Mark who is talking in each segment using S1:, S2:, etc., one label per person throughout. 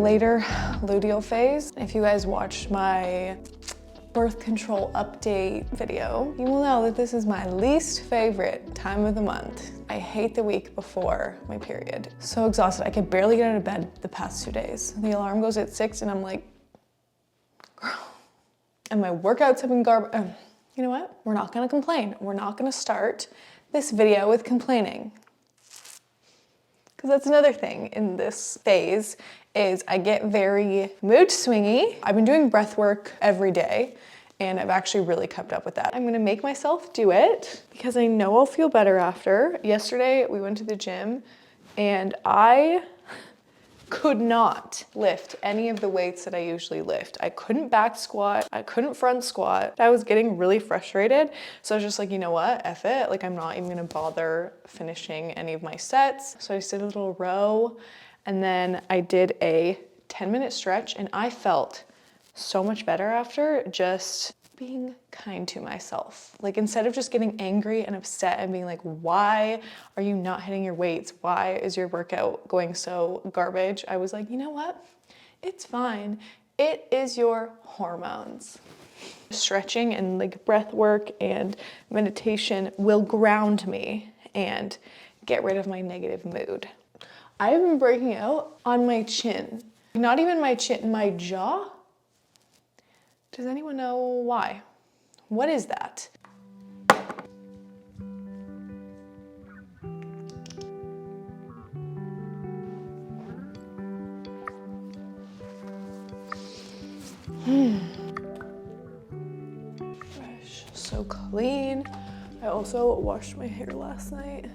S1: later luteal phase. If you guys watched my birth control update video, you will know that this is my least favorite time of the month. I hate the week before my period. So exhausted, I could barely get out of bed the past 2 days. The alarm goes at 6 and I'm like, girl. And my workouts have been garbage. You know what? We're not gonna complain. We're not gonna start this video with complaining. Because that's another thing in this phase is I get very mood swingy. I've been doing breath work every day and I've actually really kept up with that. I'm gonna make myself do it because I know I'll feel better after. Yesterday we went to the gym and I could not lift any of the weights that I usually lift. I couldn't back squat, I couldn't front squat. I was getting really frustrated. So I was just like, you know what, F it. Like I'm not even gonna bother finishing any of my sets. So I just did a little row and then I did a 10-minute stretch and I felt so much better after just being kind to myself. Like instead of just getting angry and upset and being like, why are you not hitting your weights? Why is your workout going so garbage? I was like, you know what? It's fine. It is your hormones. Stretching and like breath work and meditation will ground me and get rid of my negative mood. I've been breaking out on my chin. Not even my chin, my jaw. Does anyone know why? What is that? Fresh, so clean. I also washed my hair last night.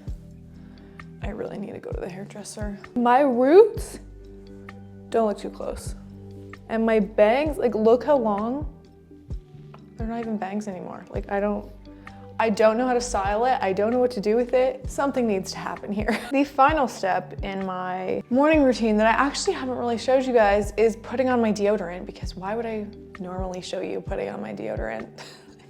S1: I really need to go to the hairdresser. My roots, don't look too close. And my bangs, like look how long, they're not even bangs anymore. Like I don't know how to style it. I don't know what to do with it. Something needs to happen here. The final step in my morning routine that I actually haven't really showed you guys is putting on my deodorant, because why would I normally show you putting on my deodorant?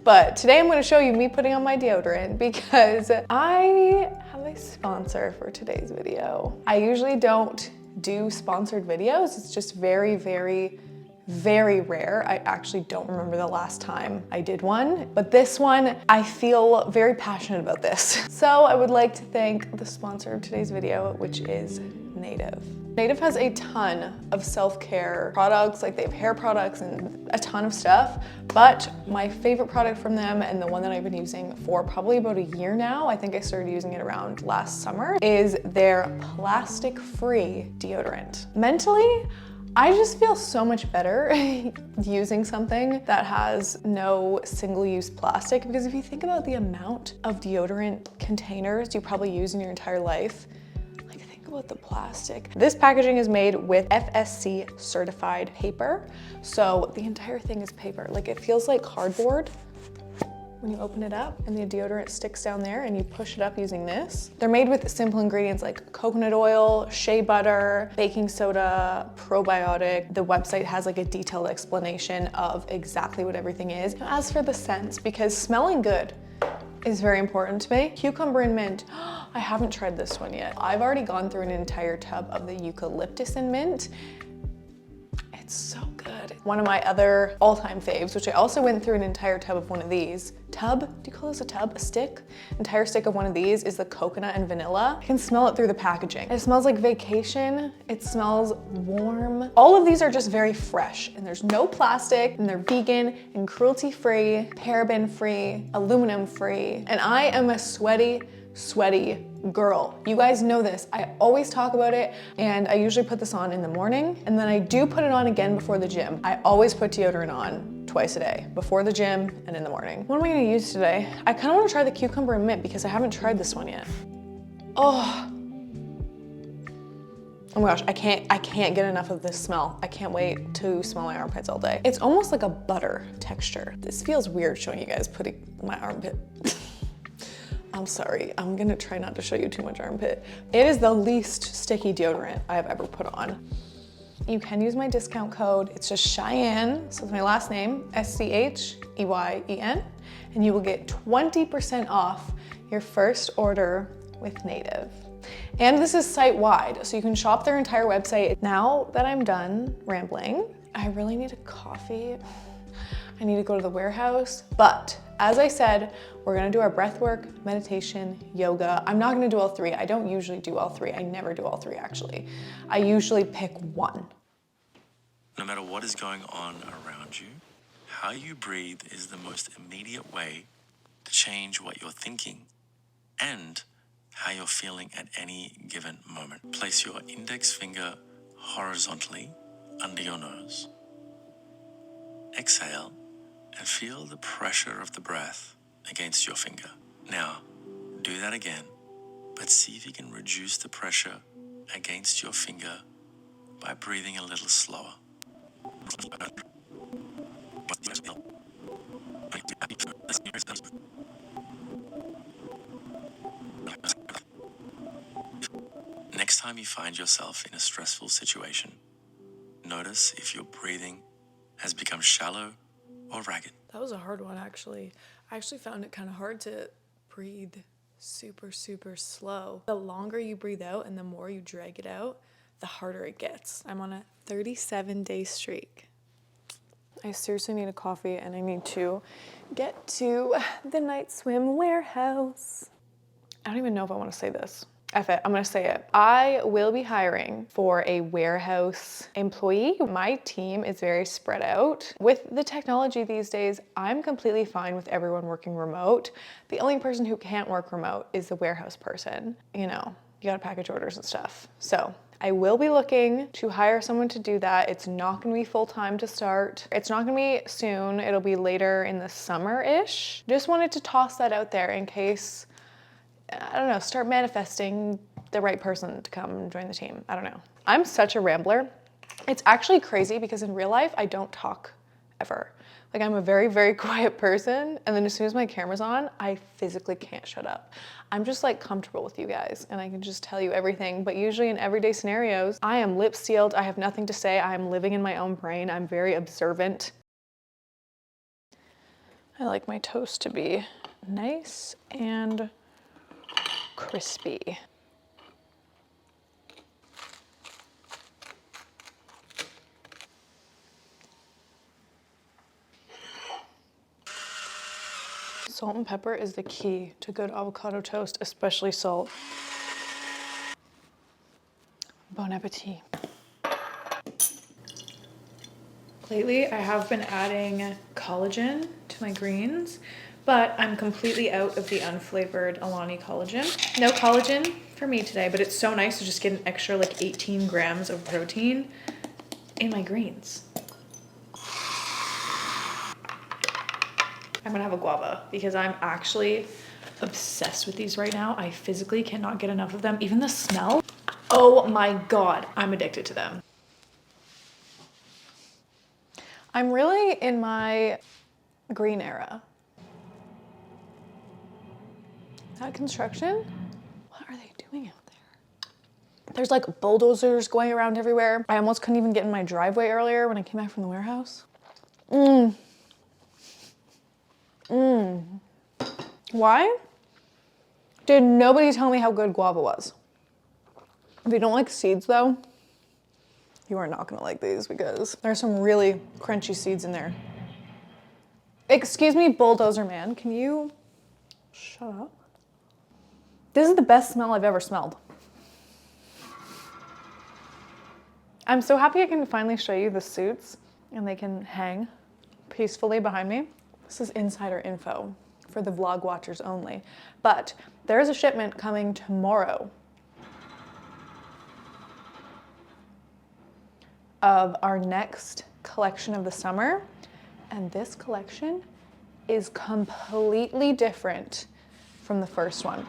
S1: But today I'm gonna show you me putting on my deodorant because I have a sponsor for today's video. I usually don't do sponsored videos. It's just very, very, very rare. I actually don't remember the last time I did one, but this one, I feel very passionate about this. So I would like to thank the sponsor of today's video, which is Native. Native has a ton of self-care products, like they have hair products and a ton of stuff, but my favorite product from them, and the one that I've been using for probably about a year now, I think I started using it around last summer, is their plastic-free deodorant. Mentally, I just feel so much better using something that has no single-use plastic, because if you think about the amount of deodorant containers you probably use in your entire life, like think about the plastic. This packaging is made with FSC certified paper, so the entire thing is paper. Like it feels like cardboard when you open it up and the deodorant sticks down there and you push it up using this. They're made with simple ingredients like coconut oil, shea butter, baking soda, probiotic. The website has like a detailed explanation of exactly what everything is. As for the scents, because smelling good is very important to me. Cucumber and mint, I haven't tried this one yet. I've already gone through an entire tub of the eucalyptus and mint. It's so good. One of my other all-time faves, which I also went through an entire tub of one of these. Tub? Do you call this a tub? A stick? Entire stick of one of these is the coconut and vanilla. I can smell it through the packaging. It smells like vacation. It smells warm. All of these are just very fresh and there's no plastic and they're vegan and cruelty-free, paraben-free, aluminum-free. And I am a sweaty girl. You guys know this. I always talk about it and I usually put this on in the morning and then I do put it on again before the gym. I always put deodorant on twice a day, before the gym and in the morning. What am I gonna use today? I kind of want to try the cucumber and mint because I haven't tried this one yet. Oh my gosh, I can't get enough of this smell. I can't wait to smell my armpits all day. It's almost like a butter texture. This feels weird showing you guys putting my armpit. I'm sorry, I'm gonna try not to show you too much armpit. It is the least sticky deodorant I have ever put on. You can use my discount code. It's just Cheyenne, so it's my last name, S-C-H-E-Y-E-N, and you will get 20% off your first order with Native. And this is site-wide, so you can shop their entire website. Now that I'm done rambling, I really need a coffee. I need to go to the warehouse, but as I said, we're gonna do our breath work, meditation, yoga. I'm not gonna do all three. I don't usually do all three. I never do all three, actually. I usually pick one.
S2: No matter what is going on around you, how you breathe is the most immediate way to change what you're thinking and how you're feeling at any given moment. Place your index finger horizontally under your nose. Exhale and feel the pressure of the breath against your finger. Now, do that again, but see if you can reduce the pressure against your finger by breathing a little slower. Next time you find yourself in a stressful situation, notice if your breathing has become shallow or ragged.
S1: That was a hard one, actually. I actually found it kind of hard to breathe super, super slow. The longer you breathe out and the more you drag it out, the harder it gets. I'm on a 37-day streak. I seriously need a coffee and I need to get to the night swim warehouse. I don't even know if I want to say this. F it, I'm gonna say it. I will be hiring for a warehouse employee. My team is very spread out. With the technology these days, I'm completely fine with everyone working remote. The only person who can't work remote is the warehouse person. You know, you gotta package orders and stuff. So I will be looking to hire someone to do that. It's not gonna be full-time to start. It's not gonna be soon. It'll be later in the summer-ish. Just wanted to toss that out there in case, I don't know, start manifesting the right person to come join the team. I don't know. I'm such a rambler. It's actually crazy because in real life, I don't talk ever. Like I'm a very, very quiet person. And then as soon as my camera's on, I physically can't shut up. I'm just like comfortable with you guys and I can just tell you everything. But usually in everyday scenarios, I am lip sealed. I have nothing to say. I am living in my own brain. I'm very observant. I like my toast to be nice and crispy. Salt and pepper is the key to good avocado toast, especially salt. Bon appetit. Lately, I have been adding collagen to my greens, but I'm completely out of the unflavored Alani collagen. No collagen for me today, but it's so nice to just get an extra like 18 grams of protein in my greens. I'm gonna have a guava because I'm actually obsessed with these right now. I physically cannot get enough of them. Even the smell, oh my God, I'm addicted to them. I'm really in my green era. That construction? What are they doing out there? There's like bulldozers going around everywhere. I almost couldn't even get in my driveway earlier when I came back from the warehouse. Why did nobody tell me how good guava was? If you don't like seeds though, you are not gonna like these because there's some really crunchy seeds in there. Excuse me, bulldozer man, can you shut up? This is the best smell I've ever smelled. I'm so happy I can finally show you the suits and they can hang peacefully behind me. This is insider info for the vlog watchers only, but there's a shipment coming tomorrow of our next collection of the summer. And this collection is completely different from the first one.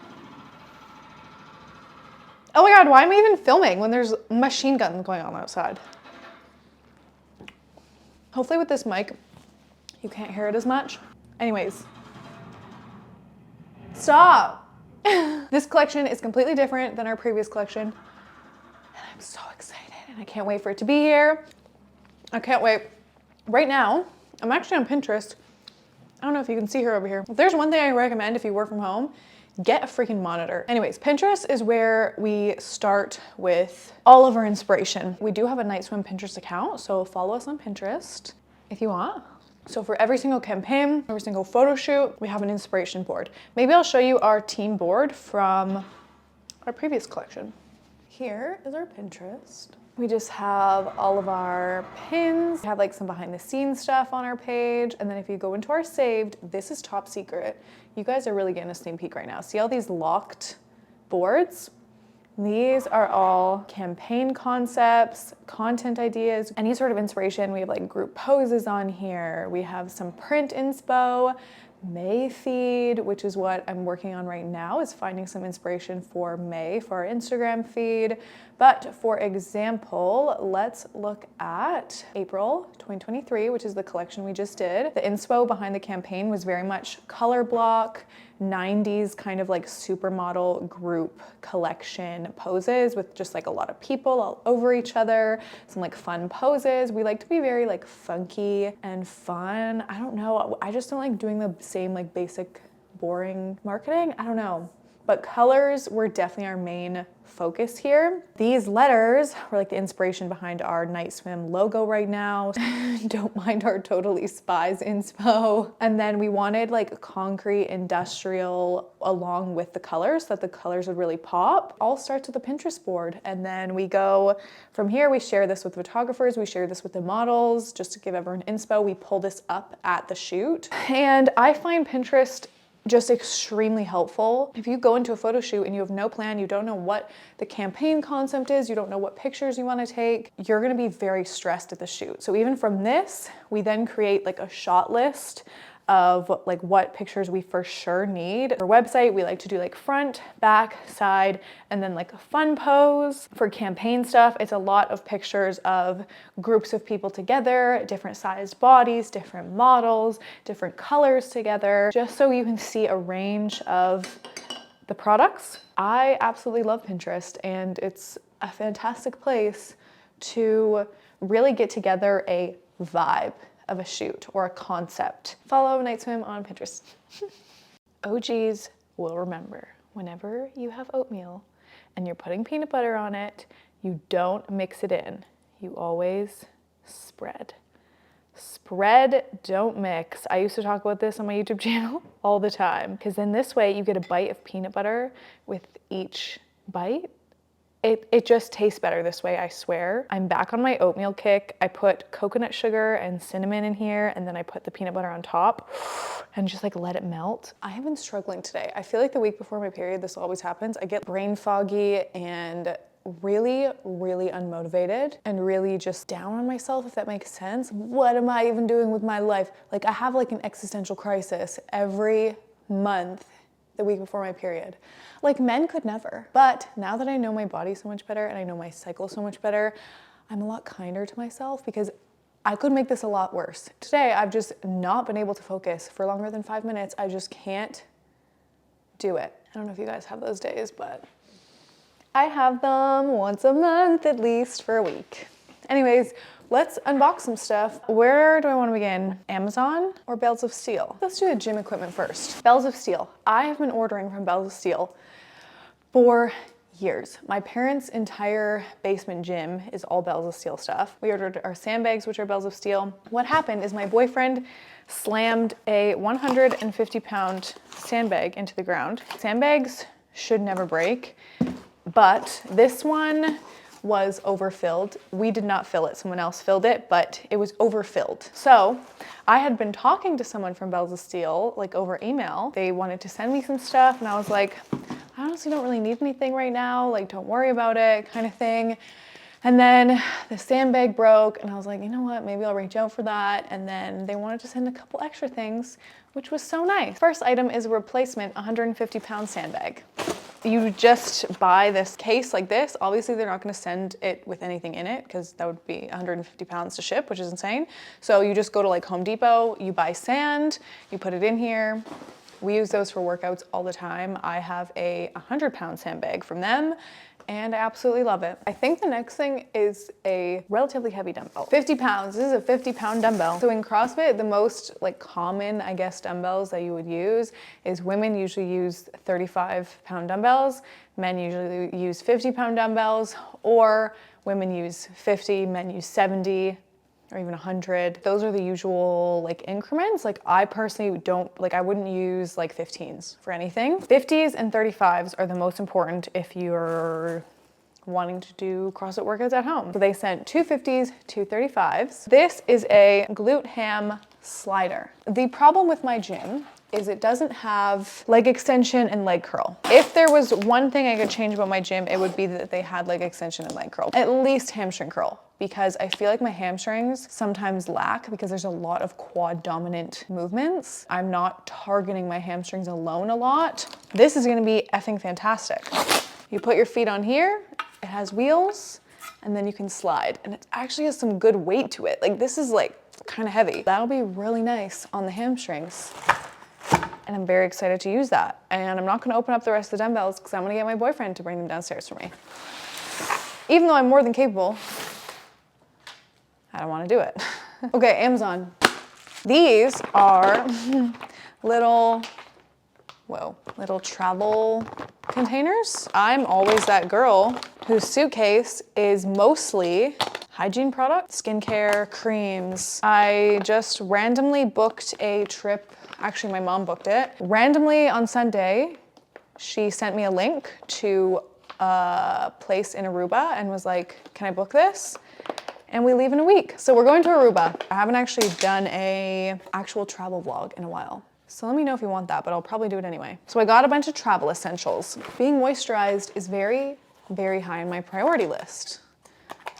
S1: Oh my God, why am I even filming when there's machine guns going on outside? Hopefully with this mic, you can't hear it as much. Anyways, stop. This collection is completely different than our previous collection. And I'm so excited and I can't wait for it to be here. I can't wait. Right now, I'm actually on Pinterest. I don't know if you can see her over here. If there's one thing I recommend if you work from home, Get a freaking monitor. Anyways, Pinterest is where we start with all of our inspiration. We do have a Night Swim Pinterest account, so follow us on Pinterest if you want. So for every single campaign, every single photo shoot, we have an inspiration board. Maybe I'll show you our team board from our previous collection. Here is our Pinterest. We just have all of our pins. We have like some behind the scenes stuff on our page. And then if you go into our saved, this is top secret. You guys are really getting a sneak peek right now. See all these locked boards? These are all campaign concepts, content ideas, any sort of inspiration. We have like group poses on here. We have some print inspo, May feed, which is what I'm working on right now, is finding some inspiration for May for our Instagram feed. But for example, let's look at April 2023, which is the collection we just did. The inspo behind the campaign was very much color block, 90s kind of like supermodel group collection poses with just like a lot of people all over each other, some like fun poses. We like to be very like funky and fun. I don't know, I just don't like doing the same like basic boring marketing. I don't know. But colors were definitely our main focus here. These letters were like the inspiration behind our Night Swim logo right now. Don't mind our Totally Spies inspo. And then we wanted like concrete industrial along with the colors so that the colors would really pop. All starts with a Pinterest board. And then we go from here, we share this with photographers, we share this with the models, just to give everyone inspo. We pull this up at the shoot. And I find Pinterest just extremely helpful. If you go into a photo shoot and you have no plan, you don't know what the campaign concept is, you don't know what pictures you want to take, you're going to be very stressed at the shoot. So even from this, we then create like a shot list of like what pictures we for sure need. For website, we like to do like front, back, side, and then like a fun pose. For campaign stuff, it's a lot of pictures of groups of people together, different sized bodies, different models, different colors together, just so you can see a range of the products. I absolutely love Pinterest, and it's a fantastic place to really get together a vibe of a shoot or a concept. Follow Night Swim on Pinterest. OGs will remember, whenever you have oatmeal and you're putting peanut butter on it, you don't mix it in. You always spread. Spread, don't mix. I used to talk about this on my YouTube channel all the time, because then this way you get a bite of peanut butter with each bite. It just tastes better this way, I swear. I'm back on my oatmeal kick. I put coconut sugar and cinnamon in here, and then I put the peanut butter on top and just like let it melt. I have been struggling today. I feel like the week before my period, this always happens. I get brain foggy and really, really unmotivated and really just down on myself, if that makes sense. What am I even doing with my life? Like I have like an existential crisis every month the week before my period. Like men could never. But now that I know my body so much better and I know my cycle so much better, I'm a lot kinder to myself, because I could make this a lot worse. Today, I've just not been able to focus for longer than 5 minutes. I just can't do it. I don't know if you guys have those days, but I have them once a month at least for a week. Anyways, let's unbox some stuff. Where do I want to begin? Amazon or Bells of Steel? Let's do the gym equipment first. Bells of Steel. I have been ordering from Bells of Steel for years. My parents' entire basement gym is all Bells of Steel stuff. We ordered our sandbags, which are Bells of Steel. What happened is my boyfriend slammed a 150-pound sandbag into the ground. Sandbags should never break, but this one was overfilled. We did not fill it, someone else filled it, but it was overfilled. So I had been talking to someone from Bells of Steel, like over email. They wanted to send me some stuff, and I was like, I honestly don't really need anything right now, like don't worry about it, kind of thing. And then the sandbag broke, and I was like, you know what, maybe I'll reach out for that. And then they wanted to send a couple extra things, which was so nice. First item is a replacement 150-pound sandbag. You just buy this case like this. Obviously, they're not going to send it with anything in it, because that would be 150 pounds to ship, which is insane. So you just go to like Home Depot, you buy sand, you put it in here. We use those for workouts all the time. I have a 100-pound sandbag from them. and I absolutely love it. I think the next thing is a relatively heavy dumbbell. 50 pounds, this is a 50-pound dumbbell. So in CrossFit, the most like common, I guess, dumbbells that you would use is women usually use 35-pound dumbbells, men usually use 50-pound dumbbells, or women use 50, men use 70, or even 100. Those are the usual like increments. Like I personally don't, like I wouldn't use like 15s for anything. 50s and 35s are the most important if you're wanting to do CrossFit workouts at home. So they sent 2 50s, 2 35s. This is a glute ham slider. The problem with my gym is it doesn't have leg extension and leg curl. If there was one thing I could change about my gym, it would be that they had leg extension and leg curl. At least hamstring curl, because I feel like my hamstrings sometimes lack because there's a lot of quad dominant movements. I'm not targeting my hamstrings alone a lot. This is gonna be effing fantastic. You put your feet on here, it has wheels, and then you can slide. And it actually has some good weight to it. Like this is like kind of heavy. That'll be really nice on the hamstrings. And I'm very excited to use that. And I'm not gonna open up the rest of the dumbbells because I'm gonna get my boyfriend to bring them downstairs for me. Even though I'm more than capable, I don't wanna do it. Okay, Amazon. These are little travel containers. I'm always that girl whose suitcase is mostly hygiene products, skincare, creams. I just randomly booked a trip. Actually, my mom booked it. Randomly on Sunday, she sent me a link to a place in Aruba and was like, can I book this? And we leave in a week. So we're going to Aruba. I haven't actually done a actual travel vlog in a while. So let me know if you want that, but I'll probably do it anyway. So I got a bunch of travel essentials. Being moisturized is very, very high on my priority list.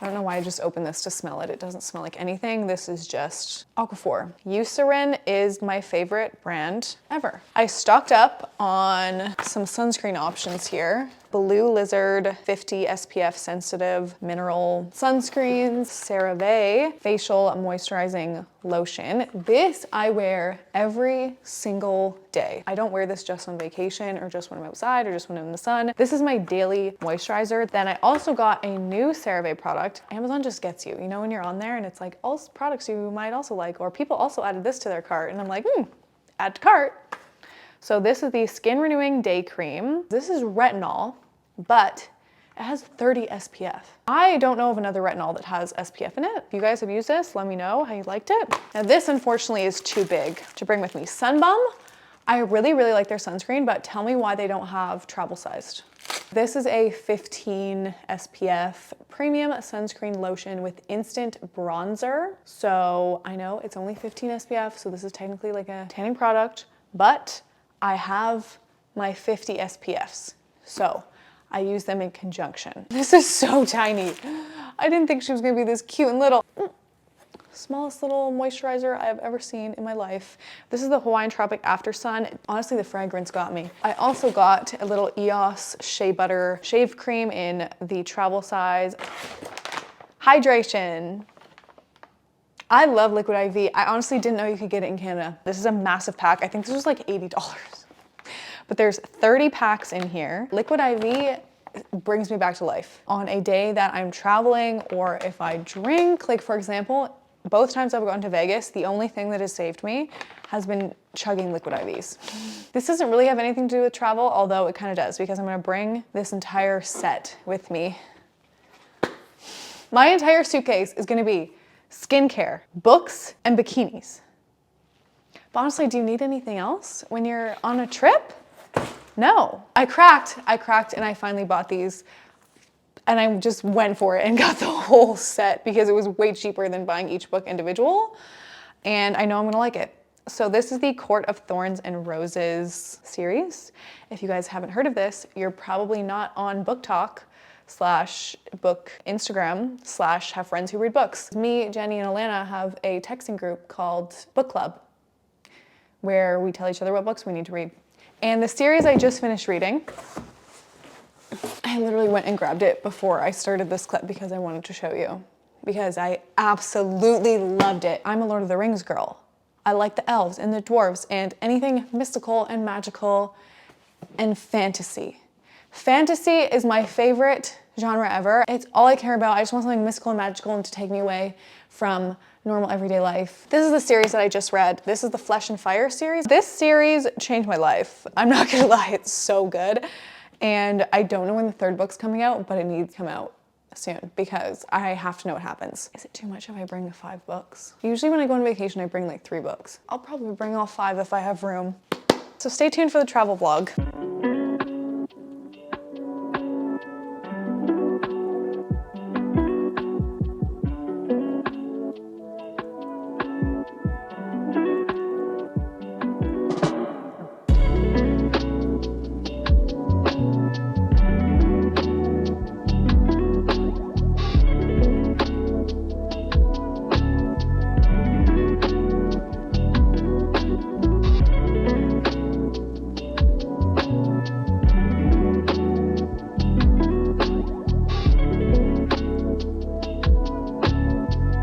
S1: I don't know why I just opened this to smell it. It doesn't smell like anything. This is just Aquaphor. Eucerin is my favorite brand ever. I stocked up on some sunscreen options here. Blue Lizard 50 SPF sensitive mineral sunscreens, CeraVe facial moisturizing lotion. This I wear every single day. I don't wear this just on vacation or just when I'm outside or just when I'm in the sun. This is my daily moisturizer. Then I also got a new CeraVe product. Amazon just gets you, you know, when you're on there and it's like all products you might also like, or people also added this to their cart and I'm like, add to cart. So this is the Skin Renewing Day Cream. This is retinol, but it has 30 SPF. I don't know of another retinol that has SPF in it. If you guys have used this, let me know how you liked it. Now this unfortunately is too big to bring with me. Sunbum, I really, really like their sunscreen, but tell me why they don't have travel sized. This is a 15 SPF premium sunscreen lotion with instant bronzer. So I know it's only 15 SPF, so this is technically like a tanning product, but I have my 50 SPFs. So I use them in conjunction. This is so tiny. I didn't think she was gonna be this cute and little. Smallest little moisturizer I've ever seen in my life. This is the Hawaiian Tropic After Sun. Honestly, the fragrance got me. I also got a little EOS Shea Butter Shave Cream in the travel size. Hydration. I love Liquid IV. I honestly didn't know you could get it in Canada. This is a massive pack. I think this was like $80. But there's 30 packs in here. Liquid IV brings me back to life. On a day that I'm traveling or if I drink, like for example, both times I've gone to Vegas, the only thing that has saved me has been chugging Liquid IVs. This doesn't really have anything to do with travel, although it kind of does because I'm gonna bring this entire set with me. My entire suitcase is gonna be skincare, books, and bikinis. But honestly, do you need anything else when you're on a trip? No. I cracked and I finally bought these and I just went for it and got the whole set because it was way cheaper than buying each book individual. And I know I'm gonna like it. So this is the Court of Thorns and Roses series. If you guys haven't heard of this, you're probably not on Book Talk / book Instagram / have friends who read books. Me, Jenny, and Alana have a texting group called Book Club where we tell each other what books we need to read. And the series I just finished reading, I literally went and grabbed it before I started this clip because I wanted to show you, because I absolutely loved it. I'm a Lord of the Rings girl. I like the elves and the dwarves and anything mystical and magical and fantasy. Fantasy is my favorite genre ever. It's all I care about. I just want something mystical and magical and to take me away from normal everyday life. This is the series that I just read. This is the Flesh and Fire series. This series changed my life. I'm not gonna lie, it's so good. And I don't know when the third book's coming out, but it needs to come out soon because I have to know what happens. Is it too much if I bring 5 books? Usually when I go on vacation, I bring like 3 books. I'll probably bring all 5 if I have room. So stay tuned for the travel vlog.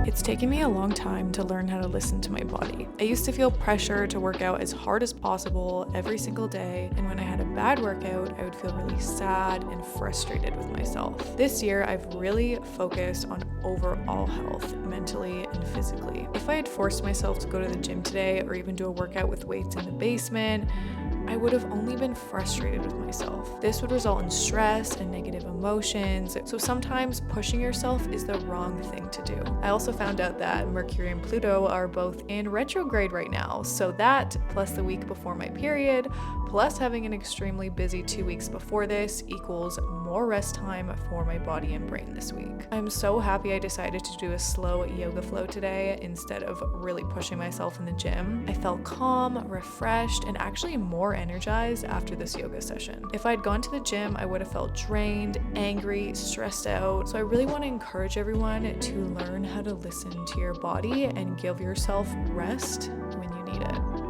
S1: It's taken me a long time to learn how to listen to my body. I used to feel pressure to work out as hard as possible every single day, and when I had a bad workout, I would feel really sad and frustrated with myself. This year, I've really focused on overall health, mentally and physically. If I had forced myself to go to the gym today or even do a workout with weights in the basement, I would have only been frustrated with myself. This would result in stress and negative emotions, so sometimes pushing yourself is the wrong thing to do. I also found out that Mercury and Pluto are both in retrograde right now, so that, plus the week before my period, plus having an extremely busy 2 weeks before this, equals more rest time for my body and brain this week. I'm so happy I decided to do a slow yoga flow today instead of really pushing myself in the gym. I felt calm, refreshed, and actually more energized after this yoga session. If I'd gone to the gym, I would have felt drained, angry, stressed out. So I really want to encourage everyone to learn how to listen to your body and give yourself rest when you need it.